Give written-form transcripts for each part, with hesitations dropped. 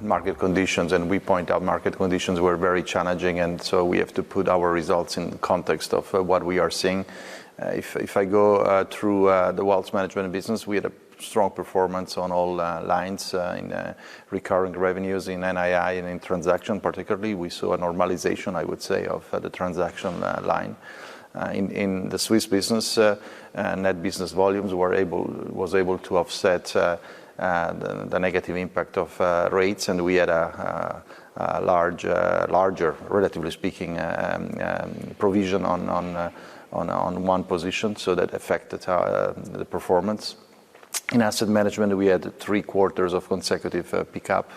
market conditions, and we point out market conditions were very challenging, and so we have to put our results in context of what we are seeing. If I go through the wealth management business, we had a strong performance on all lines in recurring revenues, in NII and in transaction. Particularly, we saw a normalization, I would say, of the transaction line. In the Swiss business, net business volumes was able to offset the negative impact of rates, and we had a larger, relatively speaking, provision on one position, so that affected the performance. In asset management, we had 3 quarters of consecutive pickup,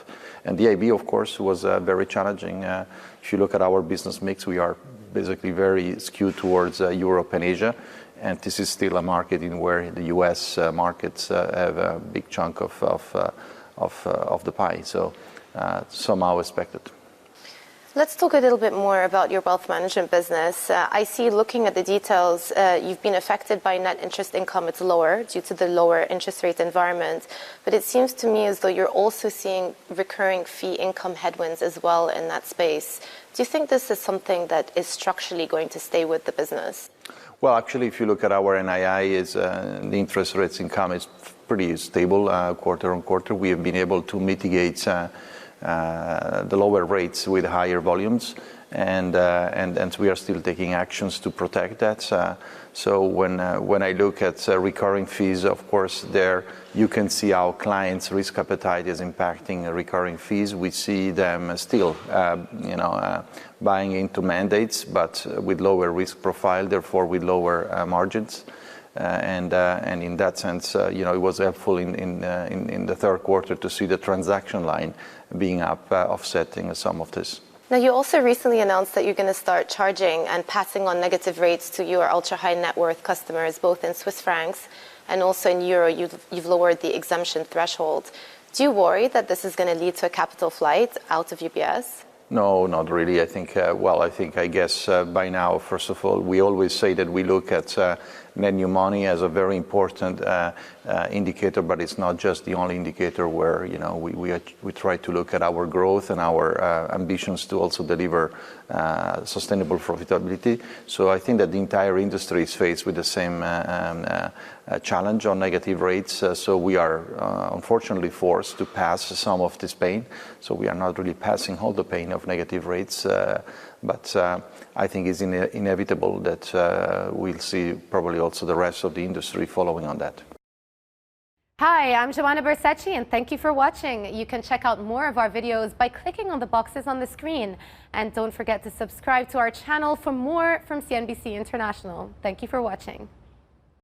and the IB, of course, was very challenging. If you look at our business mix, we are basically very skewed towards Europe and Asia, and this is still a market in where the US markets have a big chunk of the pie, so somehow expected. Let's talk a little bit more about your wealth management business. I see, looking at the details, you've been affected by net interest income. It's lower due to the lower interest rate environment. But it seems to me as though you're also seeing recurring fee income headwinds as well in that space. Do you think this is something that is structurally going to stay with the business? Well, actually, if you look at our NII, the interest rates income is pretty stable quarter on quarter. We have been able to mitigate the lower rates with higher volumes, and we are still taking actions to protect that. So when I look at recurring fees, of course, there you can see how clients' risk appetite is impacting recurring fees. We see them still, buying into mandates, but with lower risk profile, therefore with lower margins. And in that sense, it was helpful in the third quarter to see the transaction line being up, offsetting some of this. Now, you also recently announced that you're going to start charging and passing on negative rates to your ultra-high net worth customers, both in Swiss francs and also in euro. You've lowered the exemption threshold. Do you worry that this is going to lead to a capital flight out of UBS? No, not really. I guess by now, first of all, we always say that we look at net new money as a very important indicator, but it's not just the only indicator where, we try to look at our growth and our ambitions to also deliver sustainable profitability. So I think that the entire industry is faced with the same challenge on negative rates. So we are unfortunately forced to pass some of this pain. So we are not really passing all the pain of negative rates, but I think it's inevitable that we'll see probably also the rest of the industry following on that. Hi, I'm Joanna Bersecci, and thank you for watching. You can check out more of our videos by clicking on the boxes on the screen. And don't forget to subscribe to our channel for more from CNBC International. Thank you for watching.